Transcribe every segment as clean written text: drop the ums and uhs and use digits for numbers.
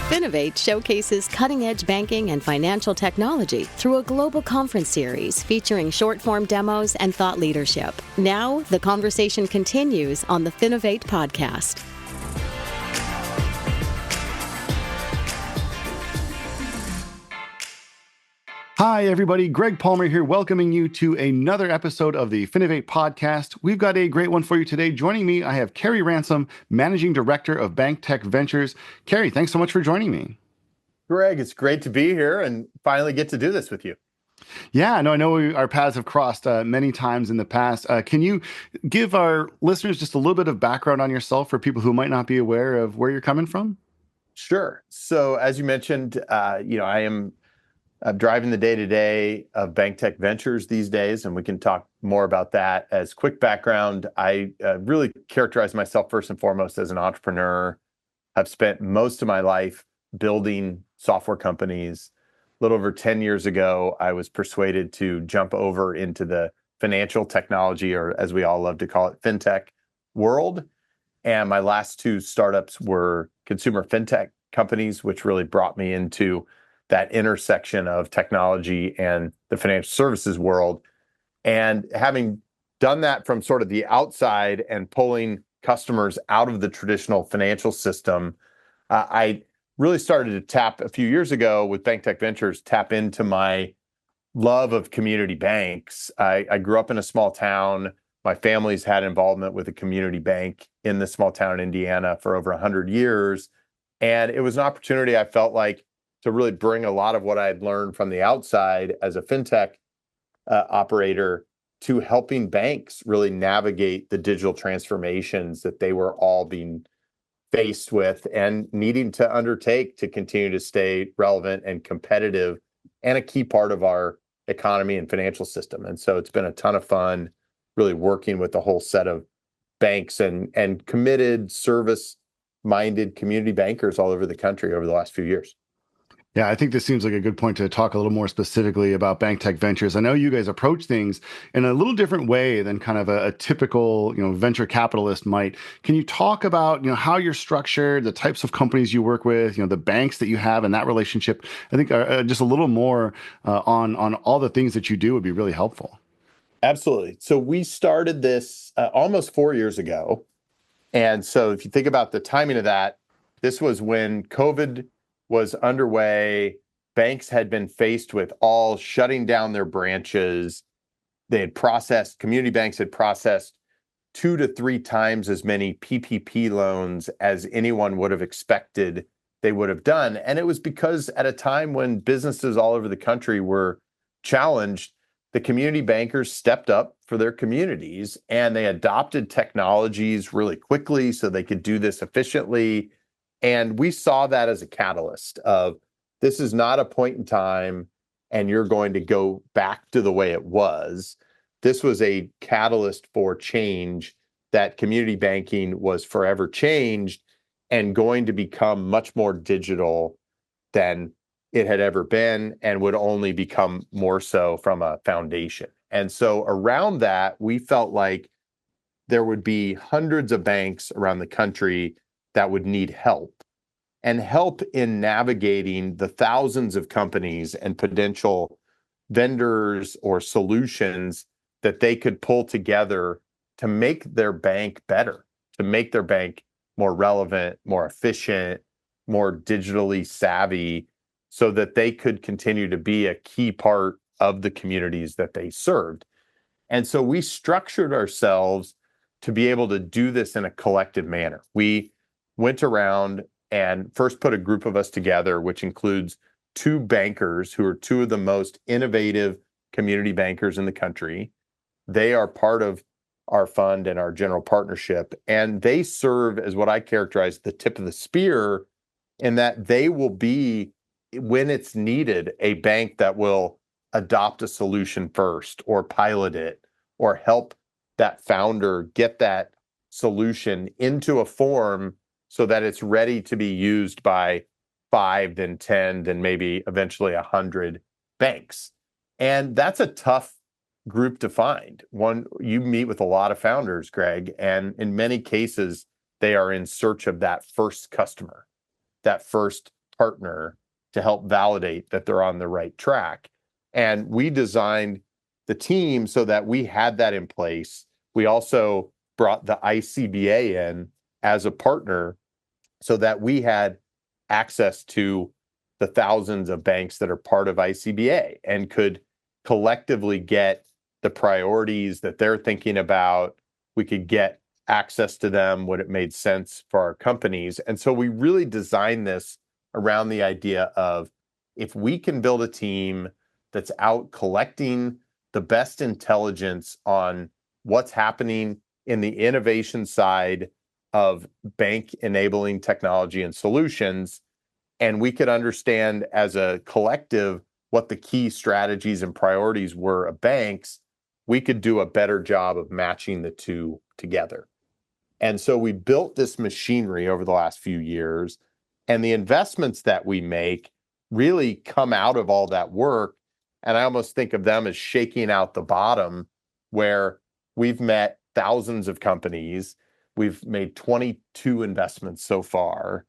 Finovate showcases cutting-edge banking and financial technology through a global conference series featuring short-form demos and thought leadership. Now, the conversation continues on the Finovate podcast. Hi, everybody. Greg Palmer here, welcoming you to another episode of the Finovate podcast. We've got a great one for you today. Joining me, I have Carey Ransom, Managing Director of BankTech Ventures. Carey, thanks so much for joining me. Greg, it's great to be here and finally get to do this with you. Yeah, I know our paths have crossed many times in the past. Can you give our listeners just a little bit of background on yourself for people who might not be aware of where you're coming from? Sure. So as you mentioned, I'm driving the day-to-day of BankTech Ventures these days, and we can talk more about that. As quick background, I really characterize myself first and foremost as an entrepreneur. I've spent most of my life building software companies. A little over 10 years ago, I was persuaded to jump over into the financial technology, or as we all love to call it, fintech world. And my last two startups were consumer fintech companies, which really brought me into that intersection of technology and the financial services world. And having done that from sort of the outside and pulling customers out of the traditional financial system, I really started to tap a few years ago with BankTech Ventures, tap into my love of community banks. I grew up in a small town. My family's had involvement with a community bank in this small town in Indiana for over 100 years. And it was an opportunity I felt like to really bring a lot of what I had learned from the outside as a fintech operator to helping banks really navigate the digital transformations that they were all being faced with and needing to undertake to continue to stay relevant and competitive and a key part of our economy and financial system. And so it's been a ton of fun really working with a whole set of banks and committed service-minded community bankers all over the country over the last few years. Yeah, I think this seems like a good point to talk a little more specifically about BankTech Ventures. I know you guys approach things in a little different way than kind of a typical, venture capitalist might. Can you talk about, how you're structured, the types of companies you work with, the banks that you have and that relationship? I think just a little more on all the things that you do would be really helpful. Absolutely. So we started this almost 4 years ago. And so if you think about the timing of that, this was when COVID was underway. Banks had been faced with all shutting down their branches. Community banks had processed 2 to 3 times as many PPP loans as anyone would have expected they would have done. And it was because at a time when businesses all over the country were challenged, the community bankers stepped up for their communities and they adopted technologies really quickly so they could do this efficiently. And we saw that as a catalyst of this is not a point in time and you're going to go back to the way it was. This was a catalyst for change, that community banking was forever changed and going to become much more digital than it had ever been and would only become more so from a foundation. And so around that, we felt like there would be hundreds of banks around the country that would need help in navigating the thousands of companies and potential vendors or solutions that they could pull together to make their bank better, to make their bank more relevant, more efficient, more digitally savvy, so that they could continue to be a key part of the communities that they served. And so we structured ourselves to be able to do this in a collective manner. We went around and first put a group of us together, which includes 2 bankers who are 2 of the most innovative community bankers in the country. They are part of our fund and our general partnership, and they serve as what I characterize the tip of the spear in that they will be, when it's needed, a bank that will adopt a solution first or pilot it or help that founder get that solution into a form so that it's ready to be used by 5, then 10, then maybe eventually 100 banks. And that's a tough group to find. One, you meet with a lot of founders, Greg, and in many cases, they are in search of that first customer, that first partner to help validate that they're on the right track. And we designed the team so that we had that in place. We also brought the ICBA in as a partner so that we had access to the thousands of banks that are part of ICBA and could collectively get the priorities that they're thinking about. We could get access to them when it made sense for our companies. And so we really designed this around the idea of, if we can build a team that's out collecting the best intelligence on what's happening in the innovation side of bank enabling technology and solutions, and we could understand as a collective what the key strategies and priorities were of banks, we could do a better job of matching the two together. And so we built this machinery over the last few years, and the investments that we make really come out of all that work. And I almost think of them as shaking out the bottom, where we've met thousands of companies. We've made 22 investments so far.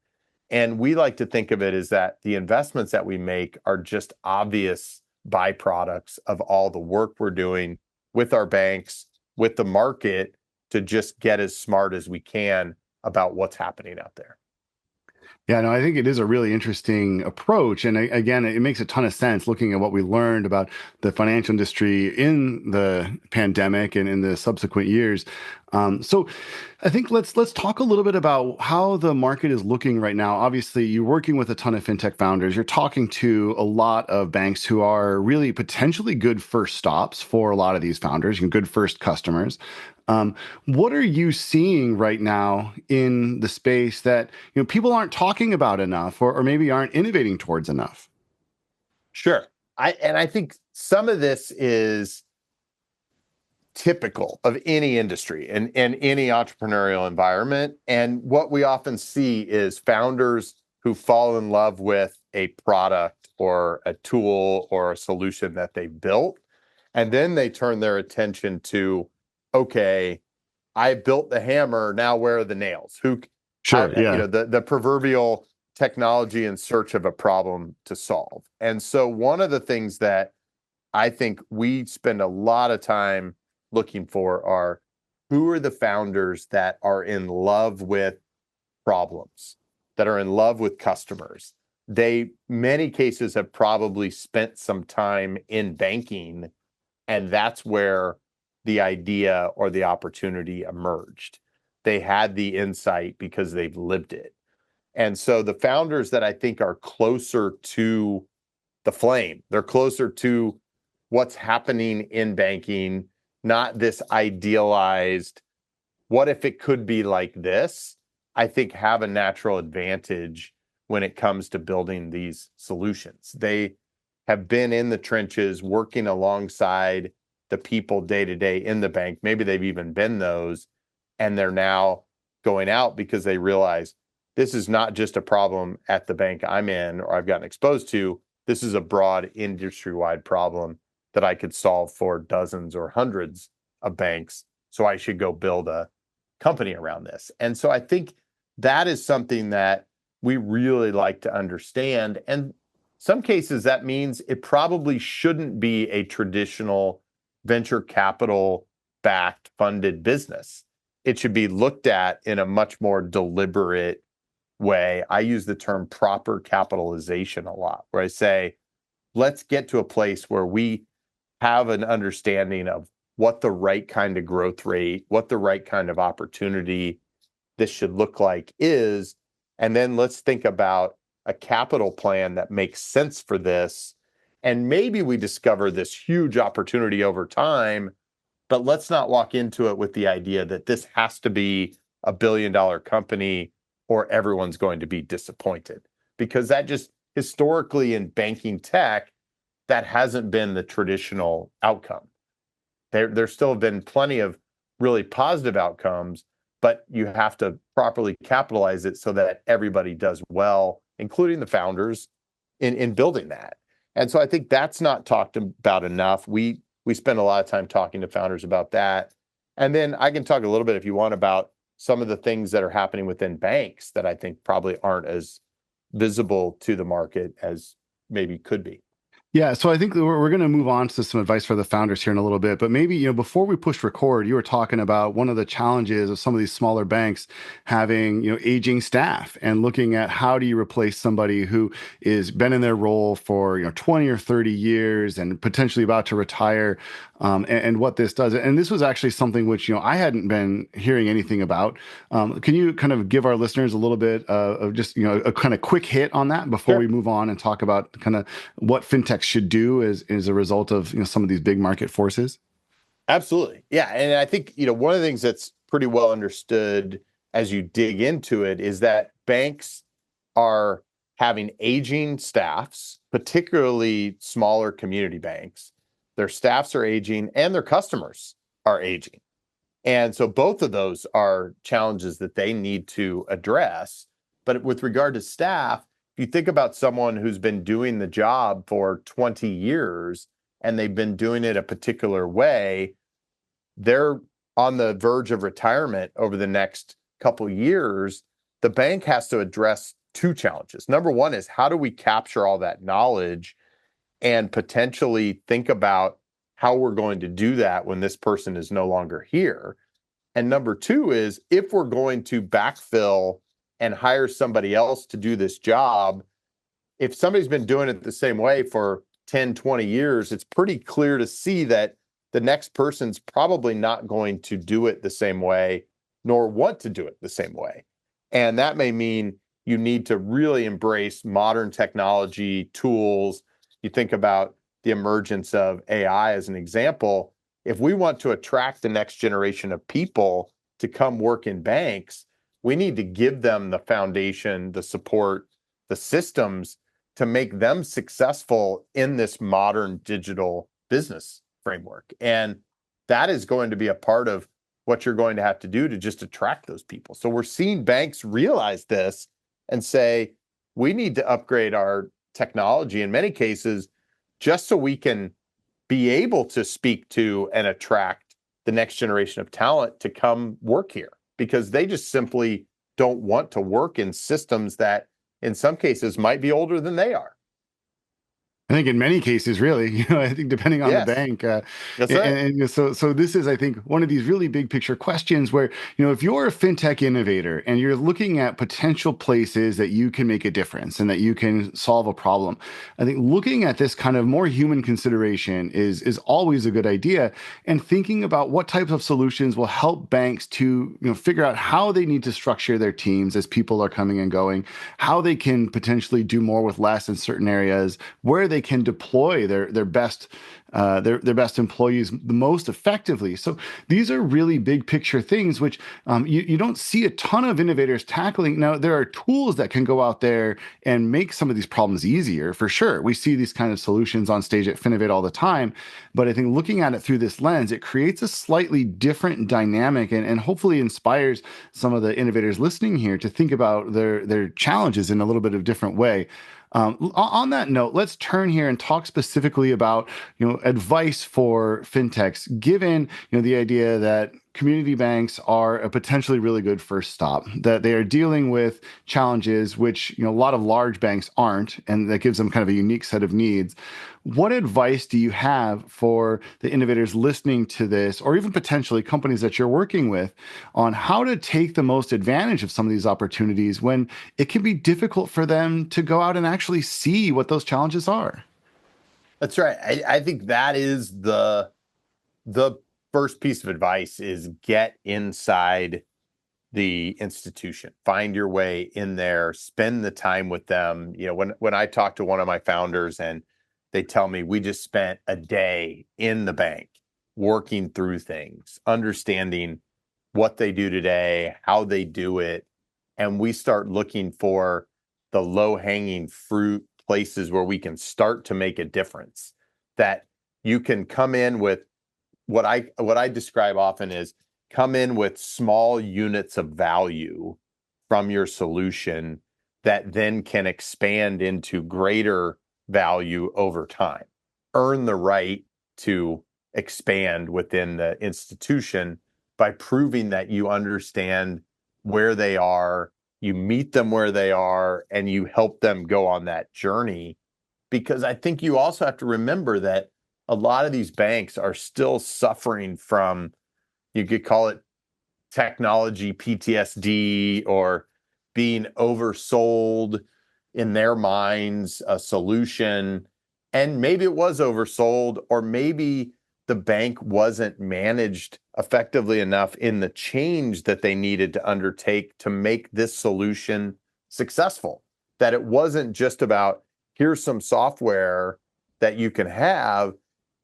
And we like to think of it as that the investments that we make are just obvious byproducts of all the work we're doing with our banks, with the market, to just get as smart as we can about what's happening out there. Yeah, no, I think it is a really interesting approach. And again, it makes a ton of sense looking at what we learned about the financial industry in the pandemic and in the subsequent years. So I think let's talk a little bit about how the market is looking right now. Obviously, you're working with a ton of fintech founders. You're talking to a lot of banks who are really potentially good first stops for a lot of these founders and good first customers. What are you seeing right now in the space that people aren't talking about enough, or maybe aren't innovating towards enough? Sure. I think some of this is typical of any industry and any entrepreneurial environment. And what we often see is founders who fall in love with a product or a tool or a solution that they built. And then they turn their attention to, okay, I built the hammer, now where are the nails? Sure, yeah. The proverbial technology in search of a problem to solve. And so one of the things that I think we spend a lot of time looking for are, who are the founders that are in love with problems, that are in love with customers. They, many cases, have probably spent some time in banking, and that's where the idea or the opportunity emerged. They had the insight because they've lived it. And so the founders that I think are closer to the flame, they're closer to what's happening in banking, not this idealized, what if it could be like this, I think have a natural advantage when it comes to building these solutions. They have been in the trenches working alongside the people day to day in the bank. Maybe they've even been those, and they're now going out because they realize this is not just a problem at the bank I'm in or I've gotten exposed to. This is a broad industry-wide problem that I could solve for dozens or hundreds of banks. So I should go build a company around this. And so I think that is something that we really like to understand. And some cases that means it probably shouldn't be a traditional venture capital backed funded business. It should be looked at in a much more deliberate way. I use the term proper capitalization a lot, where I say, let's get to a place where we have an understanding of what the right kind of growth rate, what the right kind of opportunity this should look like is. And then let's think about a capital plan that makes sense for this. And maybe we discover this huge opportunity over time, but let's not walk into it with the idea that this has to be a billion-dollar company or everyone's going to be disappointed. Because that just historically in banking tech, that hasn't been the traditional outcome. There still have been plenty of really positive outcomes, but you have to properly capitalize it so that everybody does well, including the founders, in building that. And so I think that's not talked about enough. We spend a lot of time talking to founders about that. And then I can talk a little bit, if you want, about some of the things that are happening within banks that I think probably aren't as visible to the market as maybe could be. Yeah, so I think we're going to move on to some advice for the founders here in a little bit, but maybe, before we push record, you were talking about one of the challenges of some of these smaller banks having, aging staff and looking at how do you replace somebody who is been in their role for, 20 or 30 years and potentially about to retire, and what this does. And this was actually something which, I hadn't been hearing anything about. Can you kind of give our listeners a little bit of just, a kind of quick hit on that before Sure. we move on and talk about kind of what fintech should do as a result of some of these big market forces? Absolutely. Yeah. And I think, one of the things that's pretty well understood as you dig into it is that banks are having aging staffs, particularly smaller community banks. Their staffs are aging and their customers are aging. And so both of those are challenges that they need to address. But with regard to staff, if you think about someone who's been doing the job for 20 years and they've been doing it a particular way, they're on the verge of retirement over the next couple of years. The bank has to address two challenges. Number one is, how do we capture all that knowledge and potentially think about how we're going to do that when this person is no longer here? And number two is, if we're going to backfill and hire somebody else to do this job, if somebody's been doing it the same way for 10, 20 years, it's pretty clear to see that the next person's probably not going to do it the same way, nor want to do it the same way. And that may mean you need to really embrace modern technology tools. You think about the emergence of AI as an example. If we want to attract the next generation of people to come work in banks, we need to give them the foundation, the support, the systems to make them successful in this modern digital business framework. And that is going to be a part of what you're going to have to do to just attract those people. So we're seeing banks realize this and say, we need to upgrade our technology in many cases just so we can be able to speak to and attract the next generation of talent to come work here, because they just simply don't want to work in systems that in some cases might be older than they are. I think in many cases, really, I think depending on the Yes, bank, that's right. so this is, I think, one of these really big picture questions where, if you're a fintech innovator and you're looking at potential places that you can make a difference and that you can solve a problem, I think looking at this kind of more human consideration is always a good idea, and thinking about what types of solutions will help banks to, figure out how they need to structure their teams as people are coming and going, how they can potentially do more with less in certain areas, where they can deploy their best employees the most effectively. So these are really big picture things which you don't see a ton of innovators tackling. Now, there are tools that can go out there and make some of these problems easier, for sure. We see these kind of solutions on stage at Finovate all the time, but I think looking at it through this lens, it creates a slightly different dynamic and hopefully inspires some of the innovators listening here to think about their challenges in a little bit of a different way. On that note, let's turn here and talk specifically about, advice for fintechs, given, the idea that community banks are a potentially really good first stop, that they are dealing with challenges which, a lot of large banks aren't, and that gives them kind of a unique set of needs. What advice do you have for the innovators listening to this, or even potentially companies that you're working with, on how to take the most advantage of some of these opportunities when it can be difficult for them to go out and actually see what those challenges are? That's right. I think that is the first piece of advice, is get inside the institution, find your way in there, spend the time with them. When I talk to one of my founders and they tell me, we just spent a day in the bank working through things, understanding what they do today, how they do it, and we start looking for the low-hanging fruit places where we can start to make a difference, that you can come in with what I describe often is, come in with small units of value from your solution that then can expand into greater value over time. Earn the right to expand within the institution by proving that you understand where they are, you meet them where they are, and you help them go on that journey. Because I think you also have to remember that a lot of these banks are still suffering from, you could call it technology PTSD, or being oversold in their minds a solution. And maybe it was oversold, or maybe the bank wasn't managed effectively enough in the change that they needed to undertake to make this solution successful. That it wasn't just about, here's some software that you can have.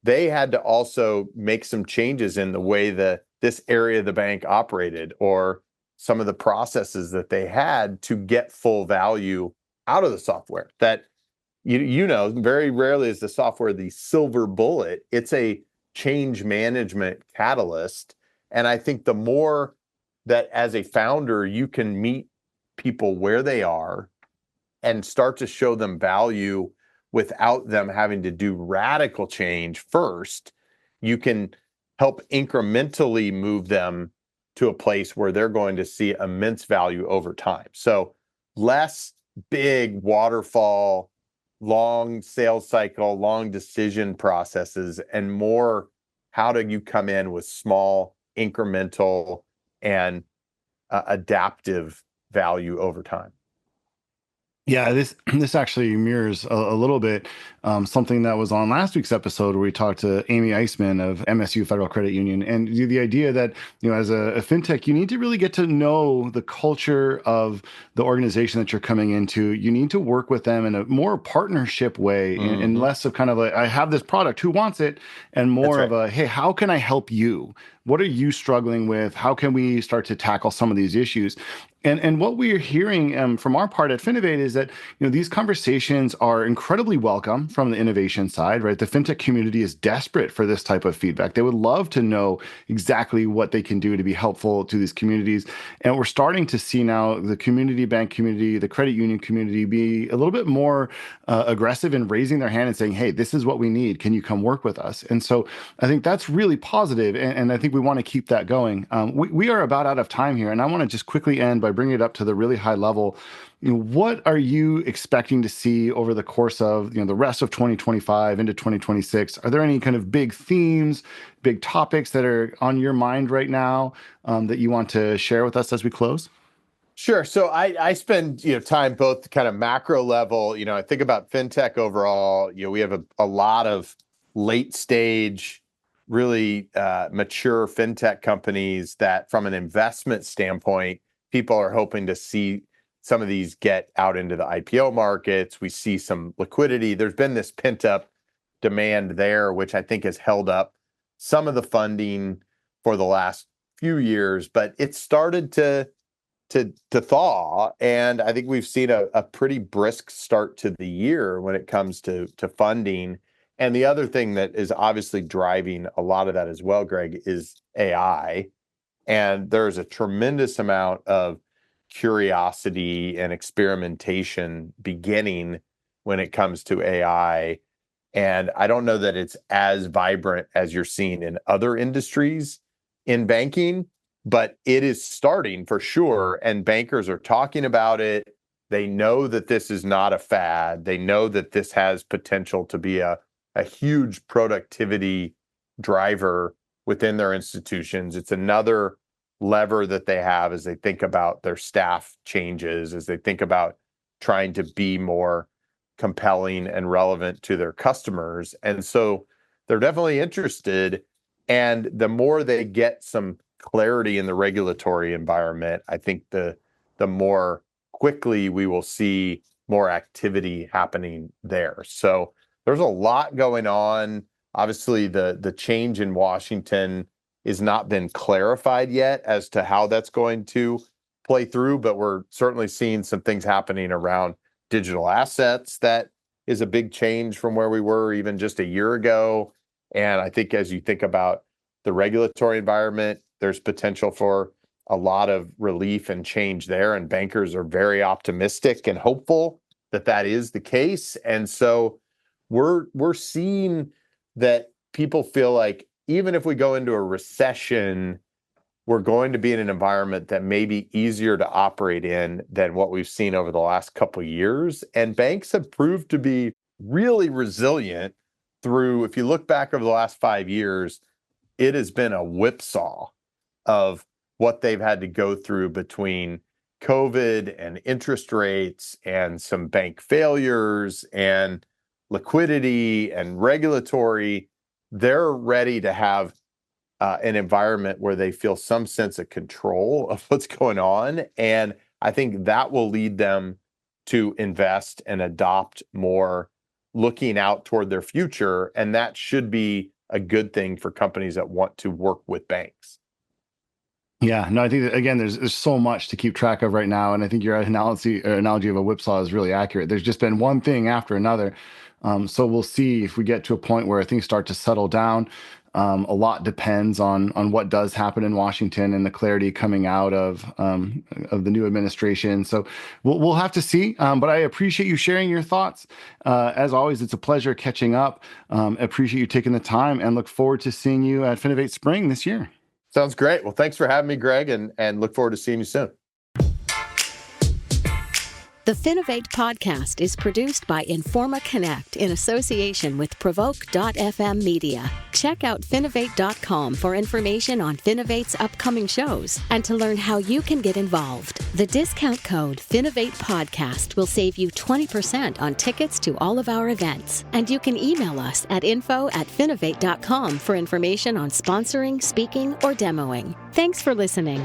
They had to also make some changes in the way that this area of the bank operated, or some of the processes that they had to get full value out of the software. That, you know, very rarely is the software the silver bullet. It's a change management catalyst. And I think the more that as a founder, you can meet people where they are and start to show them value without them having to do radical change first, you can help incrementally move them to a place where they're going to see immense value over time. So less big waterfall, long sales cycle, long decision processes, and more, how do you come in with small, incremental, and adaptive value over time? Yeah, this actually mirrors a little bit something that was on last week's episode where we talked to Amy Eisman of MSU Federal Credit Union, and the idea that, you know, as a fintech, you need to really get to know the culture of the organization that you're coming into. You need to work with them in a more partnership way, and less of kind of a, I have this product, who wants it, and more of a, hey, how can I help you? What are you struggling with? How can we start to tackle some of these issues? And what we're hearing from our part at Finovate is that, you know, these conversations are incredibly welcome from the innovation side, right? The fintech community is desperate for this type of feedback. They would love to know exactly what they can do to be helpful to these communities. And we're starting to see now the community bank community, the credit union community be a little bit more aggressive in raising their hand and saying, hey, this is what we need. Can you come work with us? And so I think that's really positive, and I think we want to keep that going. We are about out of time here, and I want to just quickly end by bringing it up to the really high level. You know, what are you expecting to see over the course of, you know, the rest of 2025 into 2026? Are there any kind of big themes, big topics that are on your mind right now that you want to share with us as we close? Sure. So I spend, time both kind of macro level. I think about fintech overall. We have a lot of late stage, really mature fintech companies that, from an investment standpoint, people are hoping to see some of these get out into the IPO markets. We see some liquidity. There's been this pent up demand there, which I think has held up some of the funding for the last few years, but it started to thaw, and I think we've seen a pretty brisk start to the year when it comes to funding. And the other thing that is obviously driving a lot of that as well, Greg, is AI. And there's a tremendous amount of curiosity and experimentation beginning when it comes to AI. And I don't know that it's as vibrant as you're seeing in other industries in banking, but it is starting for sure. And bankers are talking about it. They know that this is not a fad. They know that this has potential to be a huge productivity driver within their institutions. It's another lever that they have as they think about their staff changes, as they think about trying to be more compelling and relevant to their customers. And so they're definitely interested. And the more they get some clarity in the regulatory environment, I think the more quickly we will see more activity happening there. So there's a lot going on. Obviously, the change in Washington has not been clarified yet as to how that's going to play through, but we're certainly seeing some things happening around digital assets. That is a big change from where we were even just a year ago. And I think as you think about the regulatory environment, there's potential for a lot of relief and change there. And bankers are very optimistic and hopeful that that is the case. And so we're seeing that people feel like even if we go into a recession, we're going to be in an environment that may be easier to operate in than what we've seen over the last couple of years. And banks have proved to be really resilient through, if you look back over the last 5 years, it has been a whipsaw of what they've had to go through between COVID and interest rates and some bank failures and liquidity and regulatory. They're ready to have an environment where they feel some sense of control of what's going on. And I think that will lead them to invest and adopt more, looking out toward their future. And that should be a good thing for companies that want to work with banks. Yeah, no, I think that, again, there's so much to keep track of right now. And I think your analogy of a whipsaw is really accurate. There's just been one thing after another. So we'll see if we get to a point where things start to settle down. A lot depends on what does happen in Washington and the clarity coming out of the new administration. So we'll have to see. But I appreciate you sharing your thoughts. As always, it's a pleasure catching up. Appreciate you taking the time and look forward to seeing you at Finovate Spring this year. Sounds great. Well, thanks for having me, Greg, and look forward to seeing you soon. The Finovate podcast is produced by Informa Connect in association with Provoke.fm Media. Check out Finovate.com for information on Finovate's upcoming shows and to learn how you can get involved. The discount code Finovate Podcast will save you 20% on tickets to all of our events. And you can email us at info@Finovate.com for information on sponsoring, speaking, or demoing. Thanks for listening.